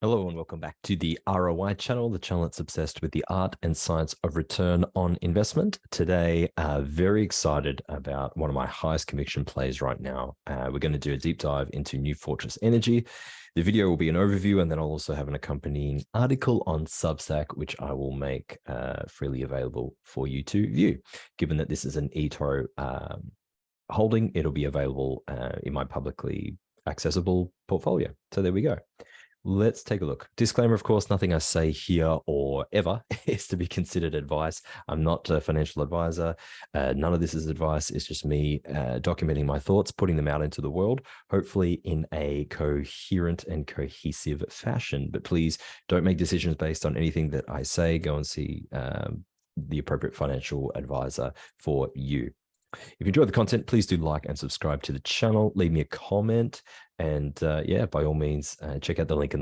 Hello and welcome back to the ROI channel, the channel that's obsessed with the art and science of return on investment. Today, very excited about one of my highest conviction plays right now. We're going to do a deep dive into New Fortress Energy. The video will be an overview, and then I'll also have an accompanying article on Substack, which I will make freely available for you to view. Given that this is an eToro holding, it'll be available in my publicly accessible portfolio. So there we go. Let's take a look. Disclaimer, of course, nothing I say here or ever is to be considered advice. I'm not a financial advisor. None of this is advice. It's just me documenting my thoughts, putting them out into the world, hopefully in a coherent and cohesive fashion. But please don't make decisions based on anything that I say. Go and see the appropriate financial advisor for you. If you enjoy the content, please do like and subscribe to the channel. Leave me a comment, and yeah, by all means, check out the link in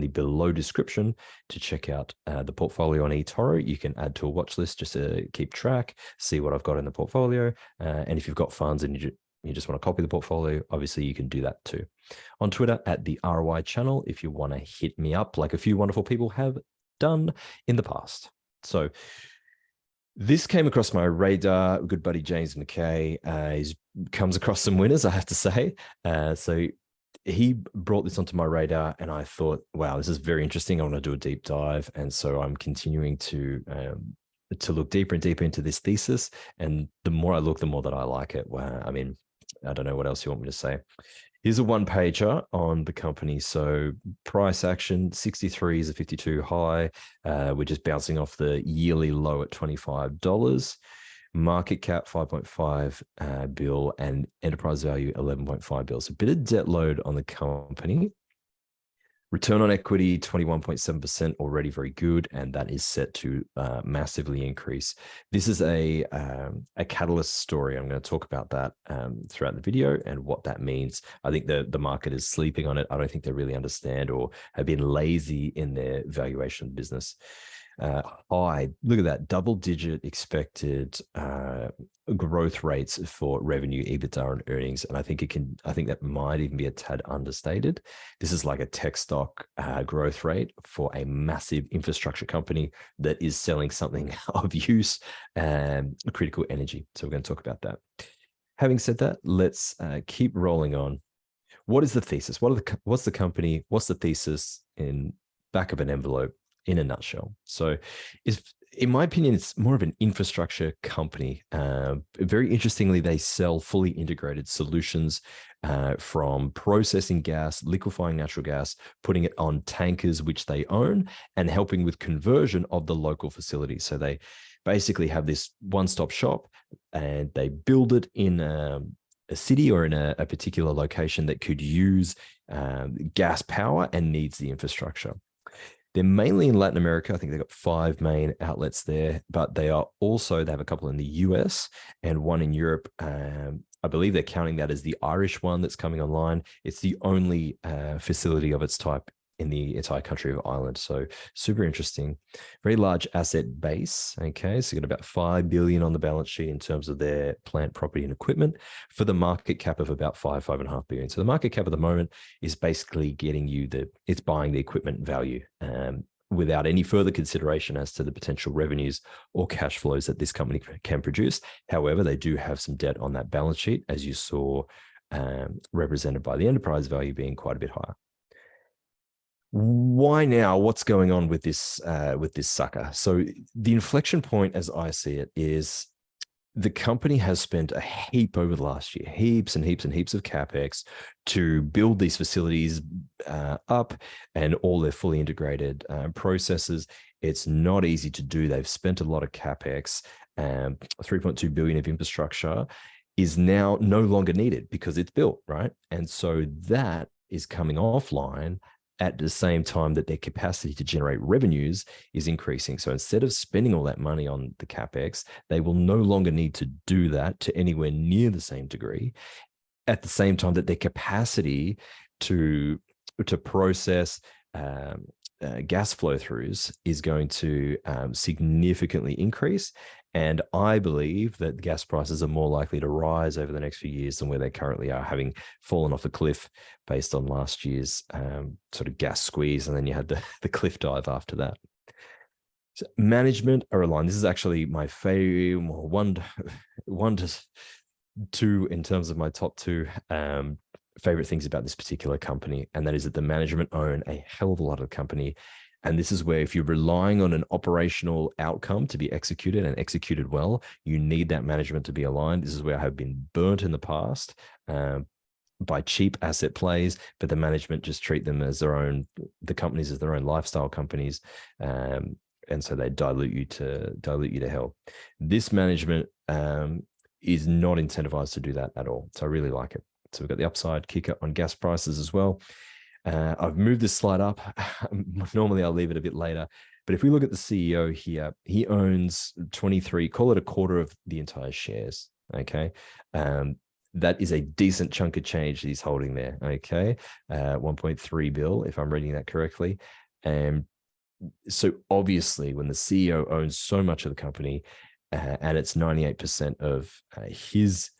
the below description to check out the portfolio on eToro. You can add to a watch list just to keep track, see what I've got in the portfolio, and if you've got funds and you just want to copy the portfolio, obviously you can do that too. On Twitter at the ROI channel, if you want to hit me up, like a few wonderful people have done in the past. So this came across my radar. Good buddy James McKay comes across some winners, I have to say. So he brought this onto my radar, and I thought, wow, this is very interesting. I want to do a deep dive, and so I'm continuing to look deeper and deeper into this thesis. And the more I look, the more that I like it. Wow, I mean, I don't know what else you want me to say. Here's a one-pager on the company. So price action, 63 is a 52 high. We're just bouncing off the yearly low at $25. Market cap, 5.5 bill, and enterprise value, 11.5 bill. So a bit of debt load on the company. Return on equity, 21.7%, already very good, and that is set to massively increase. This is a catalyst story. I'm going to talk about that throughout the video and what that means. I think the market is sleeping on it. I don't think they really understand or have been lazy in their valuation of the business. High, look at that, double-digit expected growth rates for revenue, EBITDA, and earnings. And I think that might even be a tad understated. This is like a tech stock growth rate for a massive infrastructure company that is selling something of use and critical energy. So we're going to talk about that. Having said that, let's keep rolling on. What is the thesis? What's the company? What's the thesis in back of an envelope? In a nutshell. So in my opinion, it's more of an infrastructure company. Very interestingly, they sell fully integrated solutions from processing gas, liquefying natural gas, putting it on tankers, which they own, and helping with conversion of the local facility. So they basically have this one-stop shop, and they build it in a city or in a particular location that could use gas power and needs the infrastructure. They're mainly in Latin America. I think they've got 5 main outlets there, but they have a couple in the US and one in Europe. I believe they're counting that as the Irish one that's coming online. It's the only facility of its type in the entire country of Ireland. So super interesting. Very large asset base. Okay, so you've got about 5 billion on the balance sheet in terms of their plant, property, and equipment for the market cap of about 5.5 billion. So the market cap at the moment is basically getting you it's buying the equipment value without any further consideration as to the potential revenues or cash flows that this company can produce. However, they do have some debt on that balance sheet, as you saw represented by the enterprise value being quite a bit higher. Why now? What's going on with this sucker? So the inflection point, as I see it, is the company has spent a heap over the last year, heaps and heaps and heaps of CapEx to build these facilities up and all their fully integrated processes. It's not easy to do. They've spent a lot of CapEx. 3.2 billion of infrastructure is now no longer needed because it's built, right? And so that is coming offline at the same time that their capacity to generate revenues is increasing. So instead of spending all that money on the CapEx, they will no longer need to do that to anywhere near the same degree, at the same time that their capacity to process, gas flow throughs is going to significantly increase. And I believe that gas prices are more likely to rise over the next few years than where they currently are, having fallen off a cliff based on last year's sort of gas squeeze. And then you had the cliff dive after that. So management are aligned. This is actually my favorite, one to two in terms of my top two favorite things about this particular company. And that is that the management own a hell of a lot of the company. And this is where if you're relying on an operational outcome to be executed and executed well, you need that management to be aligned. This is where I have been burnt in the past by cheap asset plays, but the management just treat them as their own, the companies as their own lifestyle companies. And so they dilute you to hell. This management is not incentivized to do that at all. So I really like it. So we've got the upside kicker on gas prices as well. I've moved this slide up. Normally I'll leave it a bit later, but if we look at the CEO here, he owns 23, call it a quarter of the entire shares. Okay. That is a decent chunk of change he's holding there. Okay. 1.3 bill, if I'm reading that correctly. And so obviously when the CEO owns so much of the company and it's 98% of his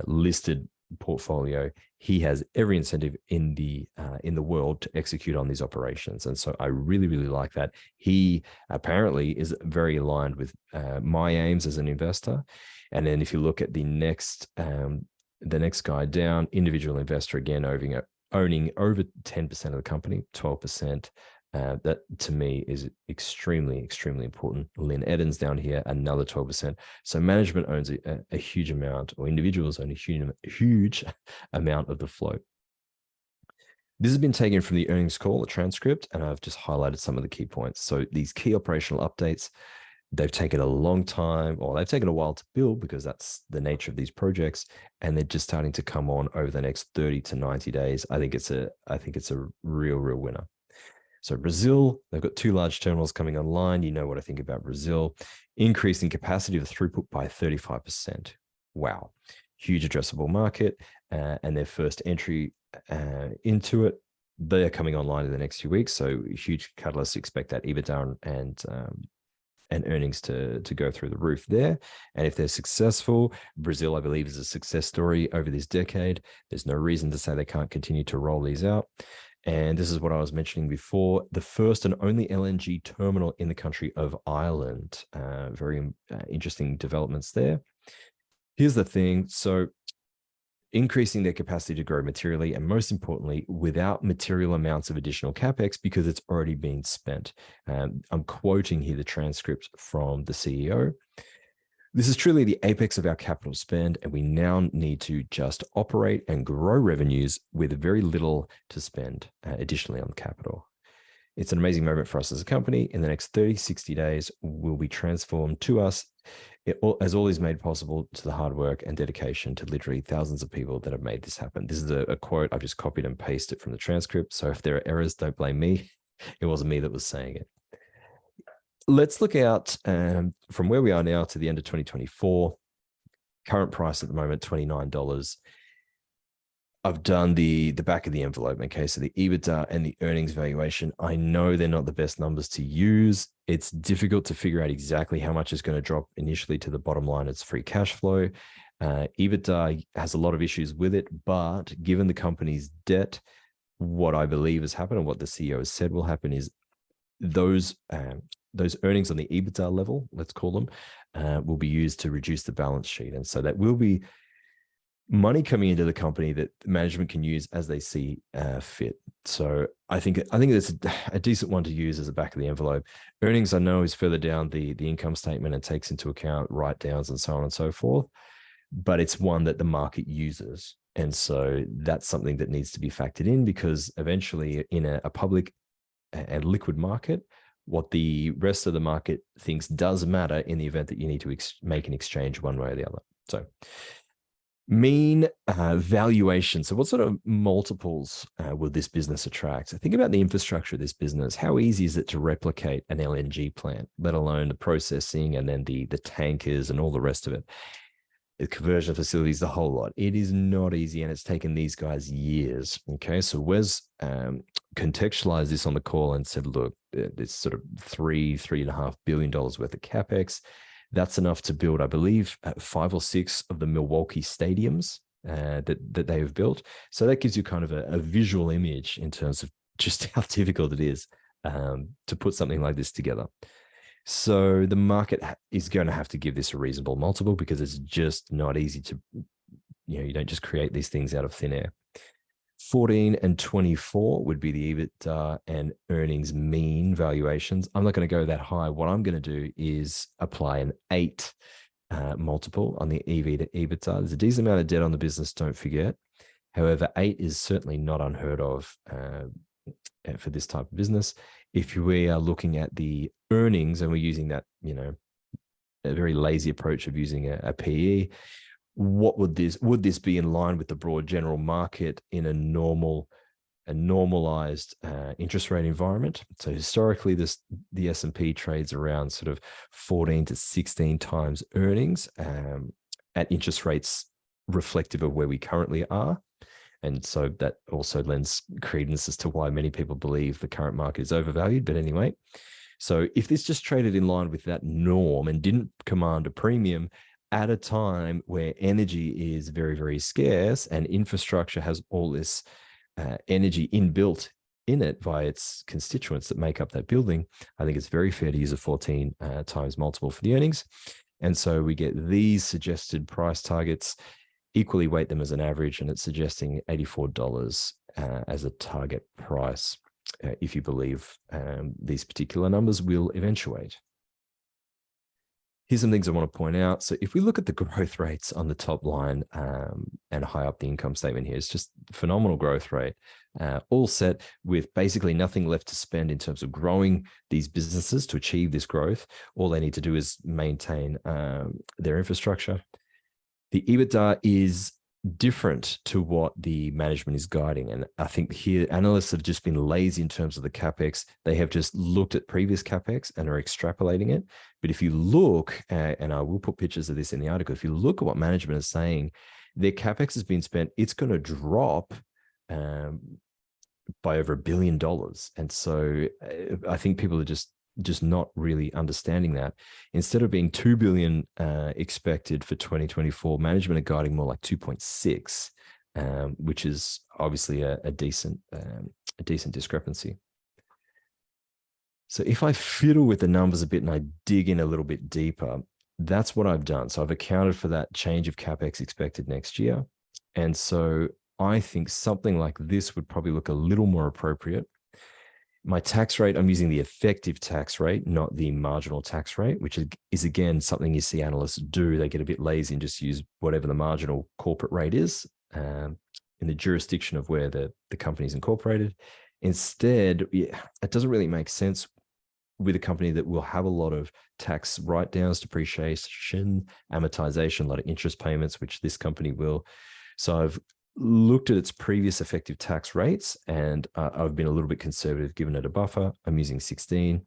listed portfolio, he has every incentive in the world to execute on these operations. And so I really, really like that. He apparently is very aligned with my aims as an investor. And then if you look at the next guy down, individual investor, again, owning over 10% of the company, 12%. That to me is extremely, extremely important. Lynn Eddins down here, another 12%. So management owns a huge amount, or individuals own a huge amount of the float. This has been taken from the earnings call, the transcript, and I've just highlighted some of the key points. So these key operational updates, they've taken a long time, or they've taken a while to build because that's the nature of these projects, and they're just starting to come on over the next 30 to 90 days. I think it's a real winner. So Brazil, they've got 2 large terminals coming online. You know what I think about Brazil. Increasing capacity of throughput by 35%. Wow. Huge addressable market. And their first entry into it, they're coming online in the next few weeks. So huge catalyst. Expect that EBITDA and earnings to go through the roof there. And if they're successful, Brazil, I believe, is a success story over this decade. There's no reason to say they can't continue to roll these out. And this is what I was mentioning before, the first and only LNG terminal in the country of Ireland. Very interesting developments there. Here's the thing. So increasing their capacity to grow materially, and most importantly, without material amounts of additional CapEx because it's already been spent. I'm quoting here the transcript from the CEO. This is truly the apex of our capital spend, and we now need to just operate and grow revenues with very little to spend additionally on capital. It's an amazing moment for us as a company. In the next 30, 60 days, will be transformed to us as all is made possible to the hard work and dedication to literally thousands of people that have made this happen. This is a quote I've just copied and pasted from the transcript. So if there are errors, don't blame me. It wasn't me that was saying it. Let's look out from where we are now to the end of 2024. Current price at the moment, $29. I've done the back of the envelope. Okay, so the EBITDA and the earnings valuation. I know they're not the best numbers to use. It's difficult to figure out exactly how much is going to drop initially to the bottom line. It's free cash flow. EBITDA has a lot of issues with it, but given the company's debt, what I believe has happened and what the CEO has said will happen is those earnings on the EBITDA level, let's call them, will be used to reduce the balance sheet. And so that will be money coming into the company that management can use as they see fit. So I think it's a decent one to use as a back of the envelope. Earnings, I know, is further down the income statement and takes into account write-downs and so on and so forth, but it's one that the market uses. And so that's something that needs to be factored in, because eventually in a public and liquid market, what the rest of the market thinks does matter in the event that you need to make an exchange one way or the other. So mean valuation. So what sort of multiples will this business attract? So think about the infrastructure of this business. How easy is it to replicate an LNG plant, let alone the processing and then the tankers and all the rest of it? The conversion facilities, the whole lot. It is not easy, and it's taken these guys years. Okay, so Wes contextualized this on the call and said, look, it's sort of $3.5 billion worth of CapEx. That's enough to build, I believe, 5 or 6 of the Milwaukee stadiums that they have built. So that gives you kind of a visual image in terms of just how difficult it is to put something like this together. So the market is going to have to give this a reasonable multiple, because it's just not easy to, you don't just create these things out of thin air. 14 and 24 would be the EBITDA and earnings mean valuations. I'm not going to go that high. What I'm going to do is apply an 8 multiple on the EV to EBITDA. There's a decent amount of debt on the business, don't forget. However, 8 is certainly not unheard of for this type of business. If we are looking at the earnings and we're using that, a very lazy approach of using a PE, would this be in line with the broad general market in a normalized interest rate environment? So historically, the S&P trades around sort of 14 to 16 times earnings at interest rates reflective of where we currently are. And so that also lends credence as to why many people believe the current market is overvalued. But anyway, so if this just traded in line with that norm and didn't command a premium at a time where energy is very, very scarce and infrastructure has all this energy inbuilt in it via its constituents that make up that building, I think it's very fair to use a 14 times multiple for the earnings. And so we get these suggested price targets, equally weight them as an average, and it's suggesting $84 as a target price if you believe these particular numbers will eventuate. Here's some things I want to point out. So if we look at the growth rates on the top line and high up the income statement here, it's just phenomenal growth rate, all set with basically nothing left to spend in terms of growing these businesses to achieve this growth. All they need to do is maintain their infrastructure. The EBITDA is different to what the management is guiding. And I think here analysts have just been lazy in terms of the CapEx. They have just looked at previous CapEx and are extrapolating it. But if you look, and I will put pictures of this in the article, if you look at what management is saying, their CapEx has been spent, it's going to drop by over $1 billion. And so I think people are just not really understanding that. Instead of being 2 billion expected for 2024, management are guiding more like 2.6, which is obviously a decent discrepancy. So if I fiddle with the numbers a bit and I dig in a little bit deeper, that's what I've done. So I've accounted for that change of CapEx expected next year. And so I think something like this would probably look a little more appropriate. My tax rate, I'm using the effective tax rate, not the marginal tax rate, which is again, something you see analysts do. They get a bit lazy and just use whatever the marginal corporate rate is in the jurisdiction of where the company is incorporated. Instead, it doesn't really make sense with a company that will have a lot of tax write-downs, depreciation, amortization, a lot of interest payments, which this company will. So I've looked at its previous effective tax rates, and I've been a little bit conservative, given it a buffer. I'm using 16,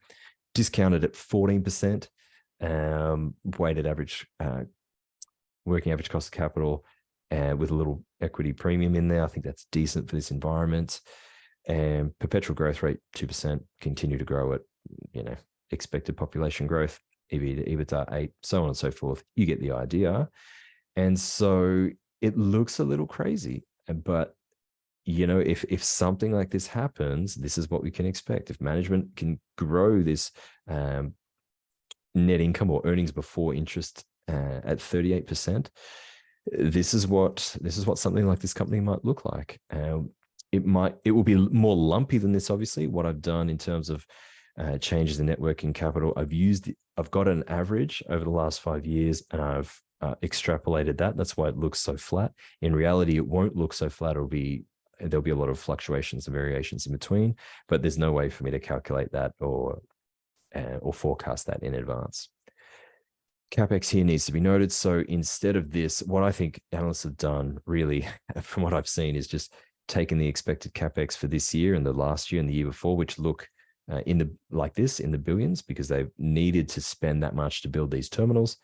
discounted at 14%, weighted average, working average cost of capital, with a little equity premium in there. I think that's decent for this environment. And perpetual growth rate, 2%, continue to grow at, expected population growth, EV to EBITDA 8, so on and so forth. You get the idea. And so it looks a little crazy, but if something like this happens, this is what we can expect. If management can grow this net income or earnings before interest at 38%, this is what something like this company might look like. It will be more lumpy than this, obviously. What I've done in terms of changes in net working capital, I've got an average over the last 5 years, and I've extrapolated that. That's why it looks so flat. In reality, it won't look so flat. There'll be a lot of fluctuations and variations in between, but there's no way for me to calculate that or forecast that in advance. CapEx here needs to be noted. So instead of this, what I think analysts have done, really, from what I've seen, is just taken the expected CapEx for this year and the last year and the year before, which look in the billions, because they've needed to spend that much to build these terminals.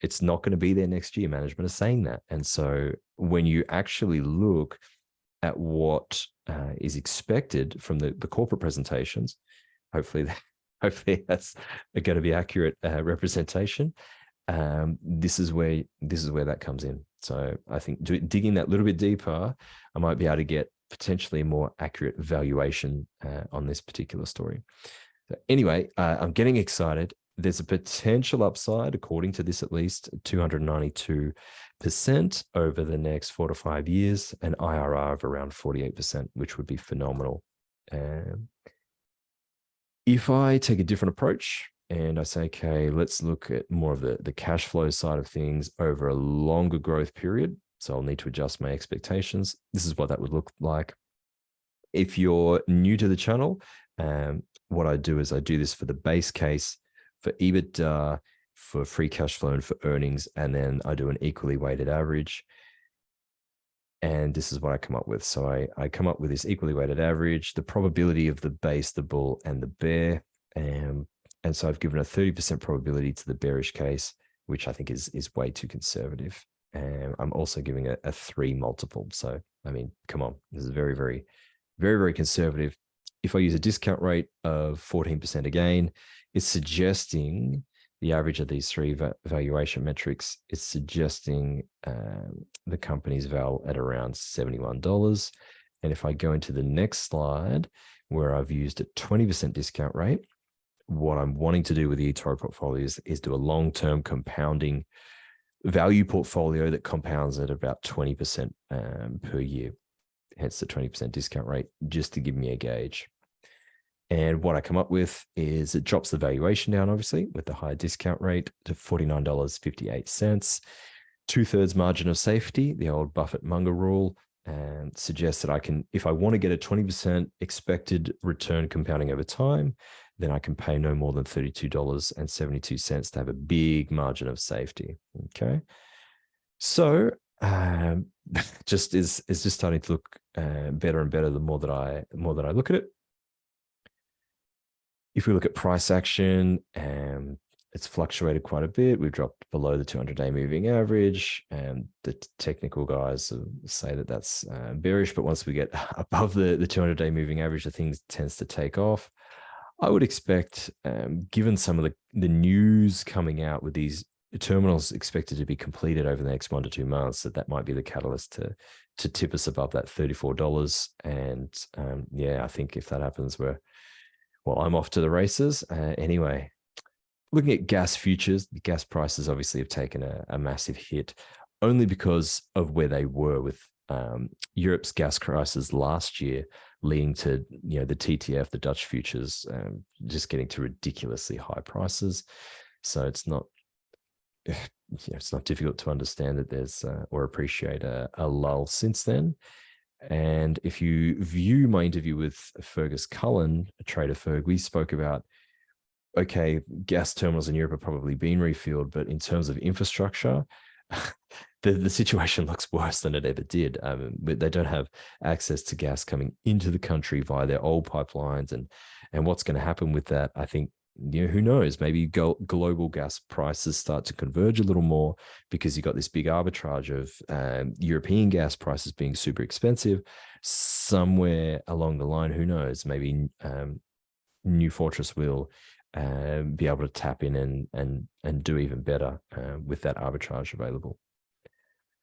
It's not going to be there next year. Management is saying that. And so when you actually look at what is expected from the corporate presentations. Hopefully that's going to be accurate representation. This is where that comes in. So I think digging that little bit deeper, I might be able to get potentially a more accurate valuation on this particular story. So anyway, I'm getting excited. There's a potential upside, according to this at least, 292% over the next 4 to 5 years, an IRR of around 48%, which would be phenomenal. If I take a different approach and I say, okay, let's look at more of the cash flow side of things over a longer growth period. So I'll need to adjust my expectations. This is what that would look like. If you're new to the channel, what I do is I do this for the base case, for EBITDA, for free cash flow, and for earnings, and then I do an equally weighted average. And this is what I come up with. So I come up with this equally weighted average, the probability of the base, the bull, and the bear. And so I've given a 30% probability to the bearish case, which I think is way too conservative. And I'm also giving a 3 multiple. So, I mean, come on, this is very, very, very, very conservative. If I use a discount rate of 14% again, it's suggesting the average of these 3 valuation metrics is suggesting the company's val at around $71. And if I go into the next slide, where I've used a 20% discount rate, what I'm wanting to do with the eToro portfolio is do a long-term compounding value portfolio that compounds at about 20% per year, hence the 20% discount rate, just to give me a gauge. And what I come up with is it drops the valuation down, obviously, with the higher discount rate to $49.58. 2/3 margin of safety, the old Buffett Munger rule, and suggests that I can, if I want to get a 20% expected return compounding over time, then I can pay no more than $32.72 to have a big margin of safety. Okay. So just is just starting to look better and better the more that I look at it. If we look at price action, it's fluctuated quite a bit. We've dropped below the 200-day moving average, and the technical guys say that that's bearish. But once we get above the 200-day moving average, the thing tends to take off. I would expect, given some of the news coming out with these terminals expected to be completed over the next 1 to 2 months, that might be the catalyst to tip us above that $34. And yeah, I think if that happens, I'm off to the races. Anyway, looking at gas futures, the gas prices obviously have taken a massive hit, only because of where they were with Europe's gas crisis last year, leading to the TTF, the Dutch futures, just getting to ridiculously high prices. So it's not difficult to understand that there's or appreciate a lull since then. And if you view my interview with Fergus Cullen, a trader Ferg, we spoke about, okay, gas terminals in Europe have probably been refueled, but in terms of infrastructure, the situation looks worse than it ever did. But they don't have access to gas coming into the country via their old pipelines, and what's going to happen with that, I think, who knows? Maybe global gas prices start to converge a little more because you got this big arbitrage of European gas prices being super expensive. Somewhere along the line, who knows? Maybe New Fortress will be able to tap in and do even better with that arbitrage available.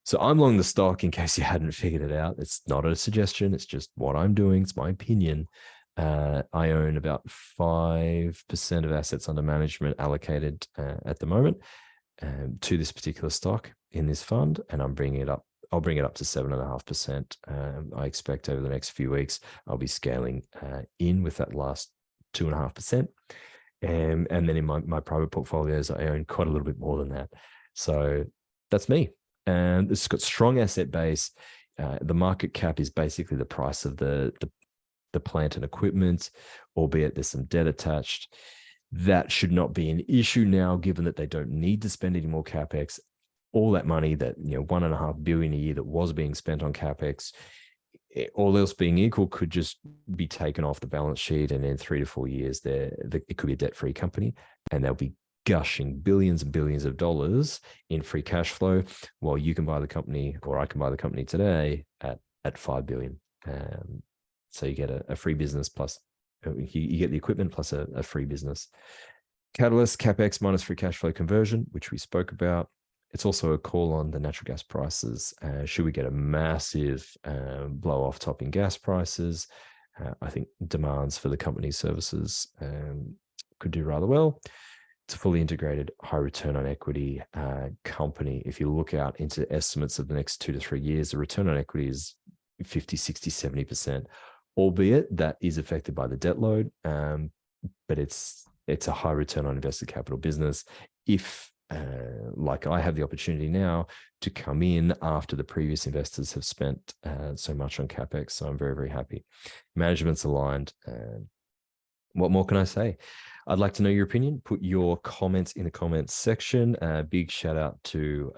So I'm long the stock, in case you hadn't figured it out. It's not a suggestion. It's just what I'm doing. It's my opinion. I own about 5% of assets under management allocated at the moment to this particular stock in this fund, and I'll bring it up to 7.5%. I expect over the next few weeks, I'll be scaling in with that last 2.5%. And then in my private portfolios, I own quite a little bit more than that. So that's me. And it's got strong asset base. The market cap is basically the price of the plant and equipment, albeit there's some debt attached. That should not be an issue now, given that they don't need to spend any more CapEx. All that money, that $1.5 billion a year that was being spent on CapEx, all else being equal, could just be taken off the balance sheet, and in 3 to 4 years, it could be a debt-free company, and they'll be gushing billions and billions of dollars in free cash flow, while you can buy the company, or I can buy the company today at $5 billion. So you get a free business plus you get the equipment plus a free business. Catalyst, CapEx minus free cash flow conversion, which we spoke about. It's also a call on the natural gas prices. Should we get a massive blow off top in gas prices? I think demands for the company's services could do rather well. It's a fully integrated, high return on equity company. If you look out into estimates of the next 2 to 3 years, the return on equity is 50, 60, 70%, albeit that is affected by the debt load. But it's a high return on invested capital business. If, like I have the opportunity now to come in after the previous investors have spent so much on CapEx. So I'm very, very happy. Management's aligned. What more can I say? I'd like to know your opinion. Put your comments in the comments section. Big shout out to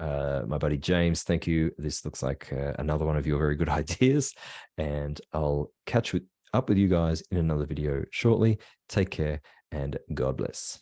my buddy James. Thank you. This looks like another one of your very good ideas. And I'll catch up with you guys in another video shortly. Take care and God bless.